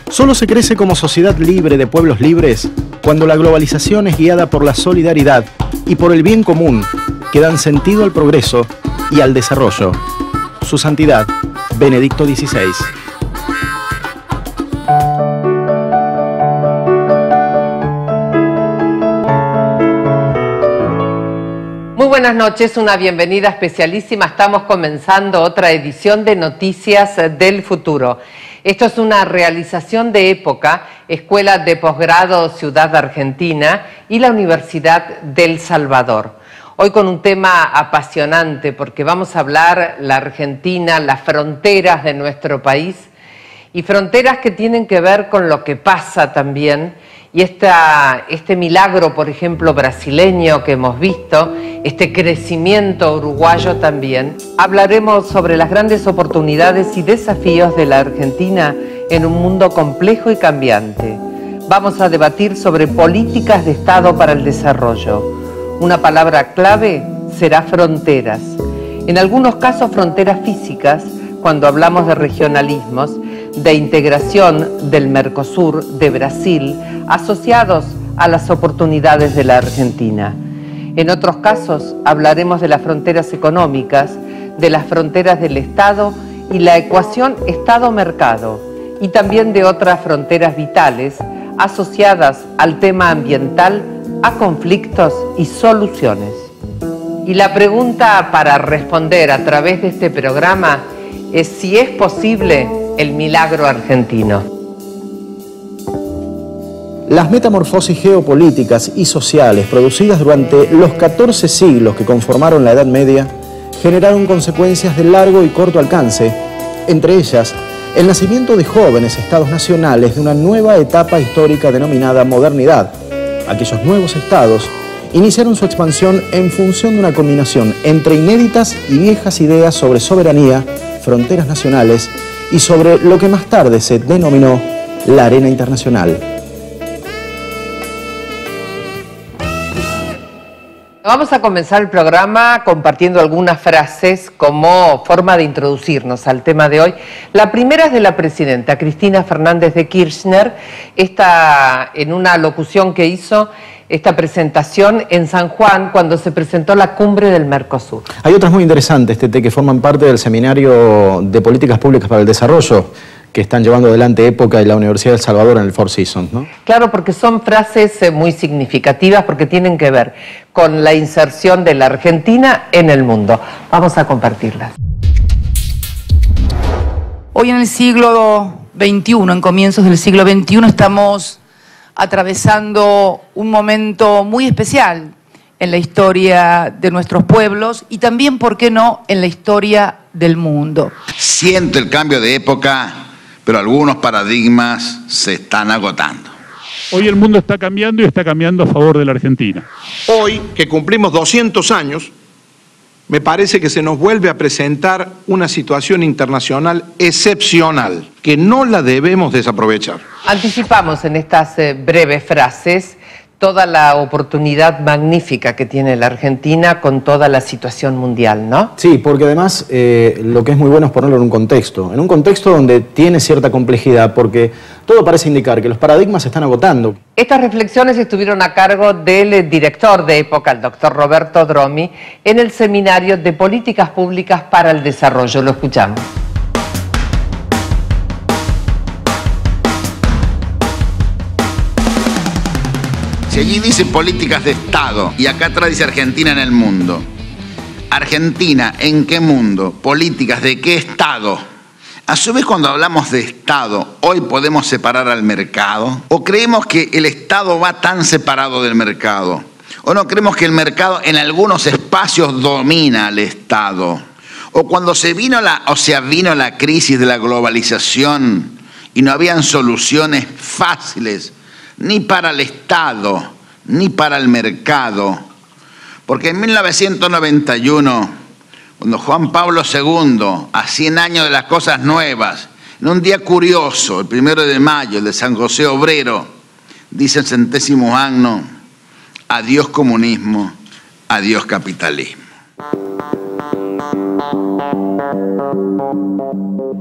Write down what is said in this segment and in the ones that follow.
Solo se crece como sociedad libre de pueblos libres cuando la globalización es guiada por la solidaridad y por el bien común que dan sentido al progreso y al desarrollo. Su Santidad, Benedicto XVI. Muy buenas noches, una bienvenida especialísima. Estamos comenzando otra edición de Noticias del Futuro. Esto es una realización de Época, Escuela de Posgrado Ciudad Argentina y la Universidad del Salvador. Hoy con un tema apasionante porque vamos a hablar la Argentina, las fronteras de nuestro país y fronteras que tienen que ver con lo que pasa también. Y este milagro, por ejemplo, brasileño que hemos visto, este crecimiento uruguayo también. Hablaremos sobre las grandes oportunidades y desafíos de la Argentina en un mundo complejo y cambiante. Vamos a debatir sobre políticas de Estado para el desarrollo. Una palabra clave será fronteras. En algunos casos fronteras físicas, cuando hablamos de regionalismos, de integración del Mercosur, de Brasil, asociados a las oportunidades de la Argentina. En otros casos hablaremos de las fronteras económicas, de las fronteras del Estado y la ecuación Estado-Mercado, y también de otras fronteras vitales asociadas al tema ambiental, a conflictos y soluciones. Y la pregunta para responder a través de este programa es si es posible el milagro argentino. Las metamorfosis geopolíticas y sociales producidas durante los 14 siglos que conformaron la Edad Media generaron consecuencias de largo y corto alcance, entre ellas el nacimiento de jóvenes estados nacionales de una nueva etapa histórica denominada modernidad. Aquellos nuevos estados iniciaron su expansión en función de una combinación entre inéditas y viejas ideas sobre soberanía, fronteras nacionales y sobre lo que más tarde se denominó la arena internacional. Vamos a comenzar el programa compartiendo algunas frases como forma de introducirnos al tema de hoy. La primera es de la presidenta Cristina Fernández de Kirchner, en una locución que hizo esta presentación en San Juan cuando se presentó la cumbre del Mercosur. Hay otras muy interesantes, Tete, que forman parte del Seminario de Políticas Públicas para el Desarrollo que están llevando adelante Época y la Universidad del Salvador en el Four Seasons, ¿no? Claro, porque son frases muy significativas porque tienen que ver con la inserción de la Argentina en el mundo. Vamos a compartirlas. Hoy en el siglo XXI, en comienzos del siglo XXI, estamos atravesando un momento muy especial en la historia de nuestros pueblos y también, ¿por qué no?, en la historia del mundo. Siento el cambio de época, pero algunos paradigmas se están agotando. Hoy el mundo está cambiando y está cambiando a favor de la Argentina. Hoy, que cumplimos 200 años, me parece que se nos vuelve a presentar una situación internacional excepcional, que no la debemos desaprovechar. Anticipamos en estas breves frases toda la oportunidad magnífica que tiene la Argentina con toda la situación mundial, ¿no? Sí, porque además lo que es muy bueno es ponerlo en un contexto donde tiene cierta complejidad, porque todo parece indicar que los paradigmas se están agotando. Estas reflexiones estuvieron a cargo del director de Época, el doctor Roberto Dromi, en el Seminario de Políticas Públicas para el Desarrollo. Lo escuchamos. Si allí dice políticas de Estado y acá atrás dice Argentina en el mundo. Argentina, ¿en qué mundo? Políticas de qué Estado. A su vez, cuando hablamos de Estado, ¿hoy podemos separar al mercado? ¿O creemos que el Estado va tan separado del mercado? ¿O no creemos que el mercado en algunos espacios domina al Estado? ¿O cuando vino la crisis de la globalización y no habían soluciones fáciles ni para el Estado ni para el mercado? Porque en 1991... cuando Juan Pablo II, a 100 años de las cosas nuevas, en un día curioso, el 1 de mayo, el de San José Obrero, dice el 100º año, adiós comunismo, adiós capitalismo.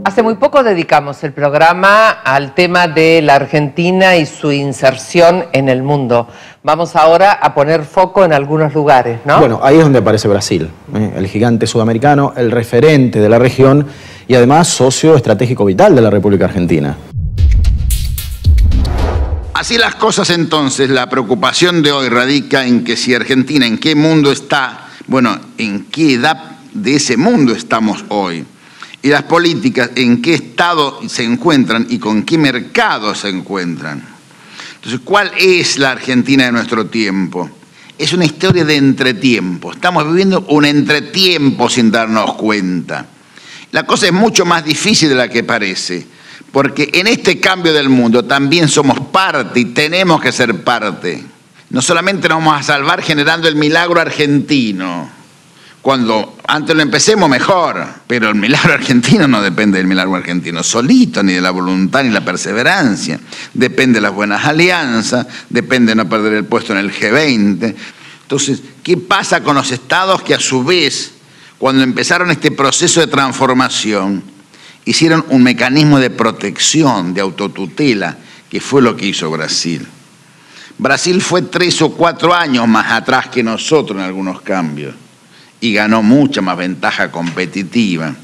Hace muy poco dedicamos el programa al tema de la Argentina y su inserción en el mundo. Vamos ahora a poner foco en algunos lugares, ¿no? Bueno, ahí es donde aparece Brasil, el gigante sudamericano, el referente de la región y además socio estratégico vital de la República Argentina. Así las cosas entonces, la preocupación de hoy radica en que si Argentina, ¿en qué mundo está? Bueno, ¿en qué edad de ese mundo estamos hoy? Y las políticas, ¿en qué estado se encuentran y con qué mercado se encuentran? Entonces, ¿cuál es la Argentina de nuestro tiempo? Es una historia de entretiempo. Estamos viviendo un entretiempo sin darnos cuenta. La cosa es mucho más difícil de la que parece, porque en este cambio del mundo también somos parte y tenemos que ser parte. No solamente nos vamos a salvar generando el milagro argentino. Cuando antes lo empecemos mejor, pero el milagro argentino no depende del milagro argentino solito, ni de la voluntad ni la perseverancia. Depende de las buenas alianzas, depende de no perder el puesto en el G20. Entonces, ¿qué pasa con los estados que a su vez, cuando empezaron este proceso de transformación, hicieron un mecanismo de protección, de autotutela, que fue lo que hizo Brasil? Brasil fue 3 o 4 años más atrás que nosotros en algunos cambios. Y ganó mucha más ventaja competitiva,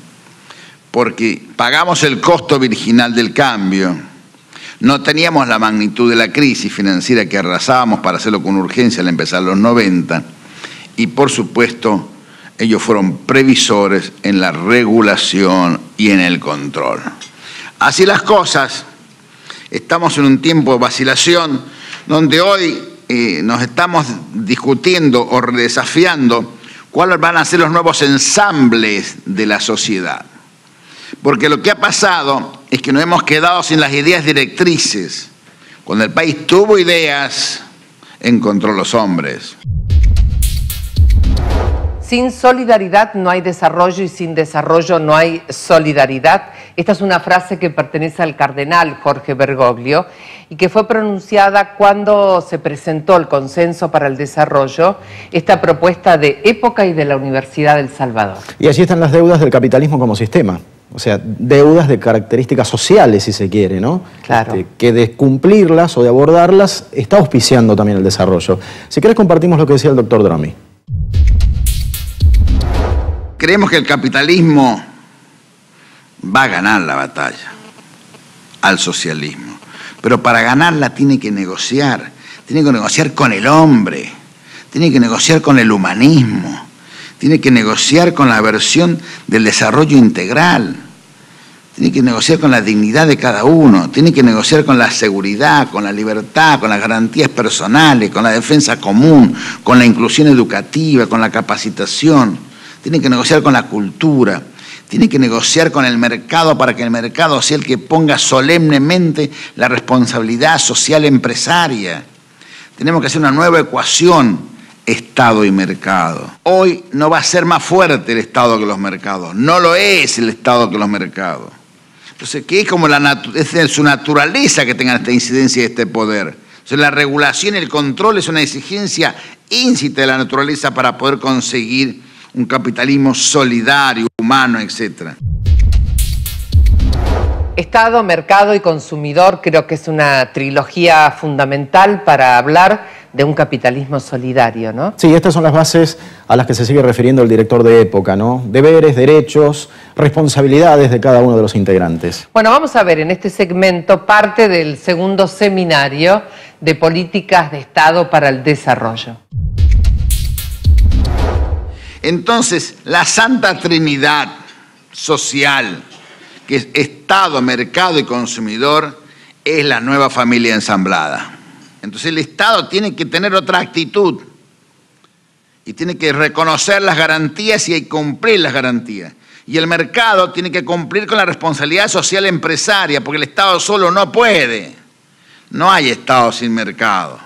porque pagamos el costo virginal del cambio, no teníamos la magnitud de la crisis financiera que arrasábamos para hacerlo con urgencia al empezar los 90, y por supuesto ellos fueron previsores en la regulación y en el control. Así las cosas, estamos en un tiempo de vacilación, donde hoy nos estamos discutiendo o desafiando cuáles van a ser los nuevos ensambles de la sociedad. Porque lo que ha pasado es que nos hemos quedado sin las ideas directrices. Cuando el país tuvo ideas, encontró los hombres. Sin solidaridad no hay desarrollo y sin desarrollo no hay solidaridad. Esta es una frase que pertenece al cardenal Jorge Bergoglio y que fue pronunciada cuando se presentó el Consenso para el Desarrollo, esta propuesta de época y de la Universidad del Salvador. Y allí están las deudas del capitalismo como sistema. O sea, deudas de características sociales, si se quiere, ¿no? Claro. Que de cumplirlas o de abordarlas está auspiciando también el desarrollo. Si querés compartimos lo que decía el doctor Dromi. Creemos que el capitalismo va a ganar la batalla al socialismo, pero para ganarla tiene que negociar con el hombre, tiene que negociar con el humanismo, tiene que negociar con la versión del desarrollo integral, tiene que negociar con la dignidad de cada uno, tiene que negociar con la seguridad, con la libertad, con las garantías personales, con la defensa común, con la inclusión educativa, con la capacitación. Tiene que negociar con la cultura, tiene que negociar con el mercado para que el mercado sea el que ponga solemnemente la responsabilidad social empresaria. Tenemos que hacer una nueva ecuación, Estado y mercado. Hoy no va a ser más fuerte el Estado que los mercados, no lo es el Estado que los mercados. Entonces, que es como es de su naturaleza que tengan esta incidencia y este poder. Entonces, la regulación y el control es una exigencia íncita de la naturaleza para poder conseguir un capitalismo solidario, humano, etc. Estado, mercado y consumidor creo que es una trilogía fundamental para hablar de un capitalismo solidario, ¿no? Sí, estas son las bases a las que se sigue refiriendo el director de Época, ¿no? Deberes, derechos, responsabilidades de cada uno de los integrantes. Bueno, vamos a ver en este segmento parte del segundo seminario de políticas de Estado para el desarrollo. Entonces, la Santa Trinidad social que es Estado, mercado y consumidor, es la nueva familia ensamblada. Entonces el Estado tiene que tener otra actitud y tiene que reconocer las garantías y cumplir las garantías. Y el mercado tiene que cumplir con la responsabilidad social empresaria, porque el Estado solo no puede. No hay Estado sin mercado.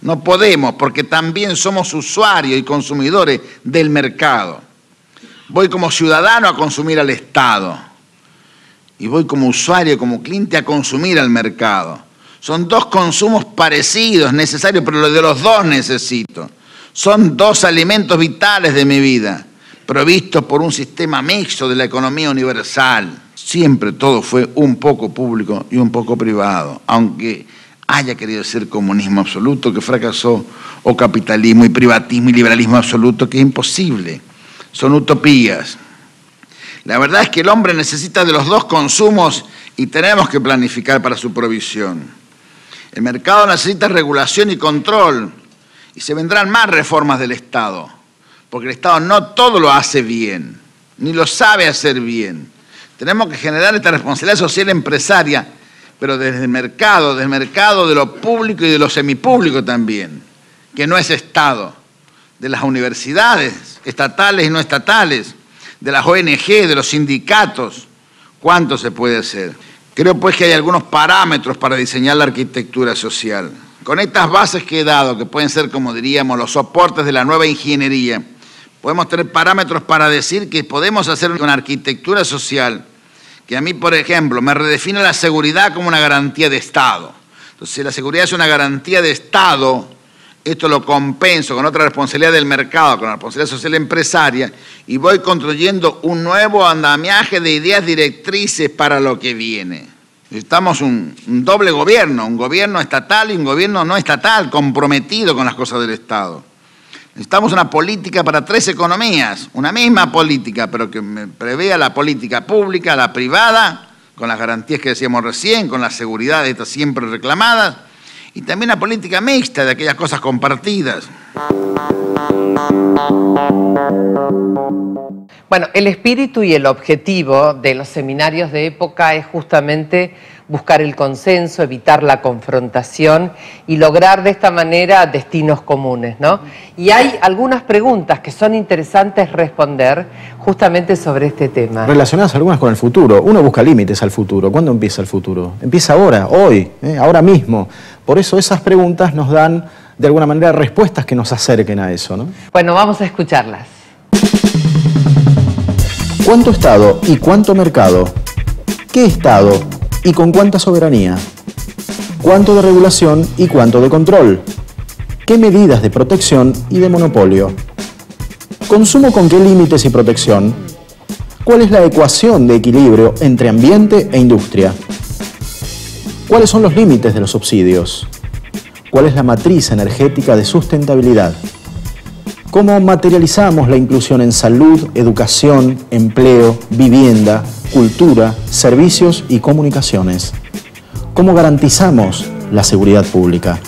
No podemos, porque también somos usuarios y consumidores del mercado. Voy como ciudadano a consumir al Estado y voy como usuario, como cliente a consumir al mercado. Son dos consumos parecidos, necesarios, pero de los dos necesito. Son dos alimentos vitales de mi vida, provistos por un sistema mixto de la economía universal. Siempre todo fue un poco público y un poco privado, aunque haya querido ser comunismo absoluto que fracasó, o capitalismo y privatismo y liberalismo absoluto, que es imposible. Son utopías. La verdad es que el hombre necesita de los dos consumos y tenemos que planificar para su provisión. El mercado necesita regulación y control y se vendrán más reformas del Estado, porque el Estado no todo lo hace bien, ni lo sabe hacer bien. Tenemos que generar esta responsabilidad social empresaria, pero desde el mercado de lo público y de lo semipúblico también, que no es Estado, de las universidades estatales y no estatales, de las ONG, de los sindicatos. ¿Cuánto se puede hacer? Creo pues que hay algunos parámetros para diseñar la arquitectura social. Con estas bases que he dado, que pueden ser, como diríamos, los soportes de la nueva ingeniería, podemos tener parámetros para decir que podemos hacer una arquitectura social que a mí, por ejemplo, me redefine la seguridad como una garantía de Estado. Entonces, si la seguridad es una garantía de Estado, esto lo compenso con otra responsabilidad del mercado, con la responsabilidad social empresaria, y voy construyendo un nuevo andamiaje de ideas directrices para lo que viene. Necesitamos un doble gobierno, un gobierno estatal y un gobierno no estatal, comprometido con las cosas del Estado. Necesitamos una política para tres economías, una misma política, pero que prevea la política pública, la privada, con las garantías que decíamos recién, con la seguridad de estas siempre reclamadas, y también la política mixta de aquellas cosas compartidas. Bueno, el espíritu y el objetivo de los seminarios de época es justamente buscar el consenso, evitar la confrontación y lograr de esta manera destinos comunes, ¿no? Y hay algunas preguntas que son interesantes responder justamente sobre este tema. Relacionadas algunas con el futuro. Uno busca límites al futuro. ¿Cuándo empieza el futuro? Empieza ahora, hoy, ahora mismo. Por eso esas preguntas nos dan, de alguna manera, respuestas que nos acerquen a eso, ¿no? Bueno, vamos a escucharlas. ¿Cuánto Estado y cuánto mercado? ¿Qué Estado y con cuánta soberanía? ¿Cuánto de regulación y cuánto de control? ¿Qué medidas de protección y de monopolio? ¿Consumo con qué límites y protección? ¿Cuál es la ecuación de equilibrio entre ambiente e industria? ¿Cuáles son los límites de los subsidios? ¿Cuál es la matriz energética de sustentabilidad? ¿Cómo materializamos la inclusión en salud, educación, empleo, vivienda, cultura, servicios y comunicaciones? ¿Cómo garantizamos la seguridad pública?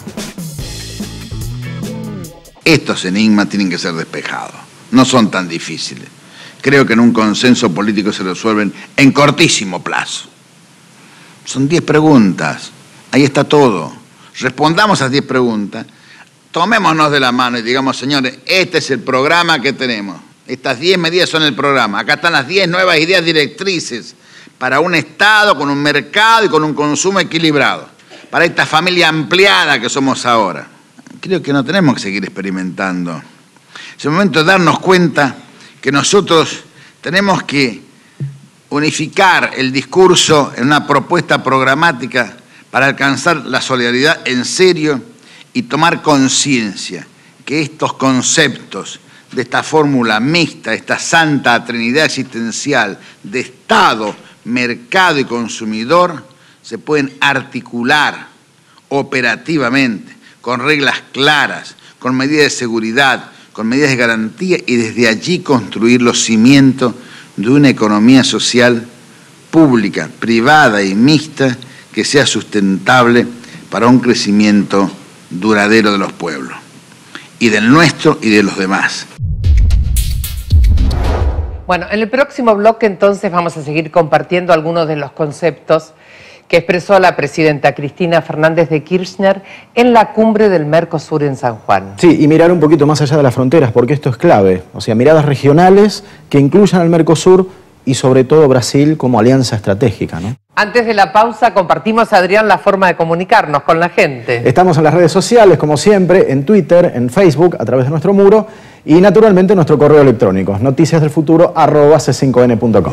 Estos enigmas tienen que ser despejados. No son tan difíciles. Creo que en un consenso político se resuelven en cortísimo plazo. Son 10 preguntas. Ahí está todo. Respondamos a 10 preguntas. Tomémonos de la mano y digamos, señores, este es el programa que tenemos. Estas 10 medidas son el programa. Acá están las 10 nuevas ideas directrices para un Estado con un mercado y con un consumo equilibrado. Para esta familia ampliada que somos ahora. Creo que no tenemos que seguir experimentando. Es el momento de darnos cuenta que nosotros tenemos que unificar el discurso en una propuesta programática para alcanzar la solidaridad en serio y tomar conciencia que estos conceptos de esta fórmula mixta, esta santa trinidad existencial de Estado, mercado y consumidor, se pueden articular operativamente, con reglas claras, con medidas de seguridad, con medidas de garantía y desde allí construir los cimientos de una economía social pública, privada y mixta que sea sustentable para un crecimiento duradero de los pueblos, y del nuestro y de los demás. Bueno, en el próximo bloque entonces vamos a seguir compartiendo algunos de los conceptos que expresó la presidenta Cristina Fernández de Kirchner en la cumbre del Mercosur en San Juan. Sí, y mirar un poquito más allá de las fronteras, porque esto es clave. O sea, miradas regionales que incluyan al Mercosur y sobre todo Brasil como alianza estratégica, ¿no? Antes de la pausa compartimos, Adrián, la forma de comunicarnos con la gente. Estamos en las redes sociales, como siempre, en Twitter, en Facebook, a través de nuestro muro y naturalmente nuestro correo electrónico, noticiasdelfuturo@c5n.com.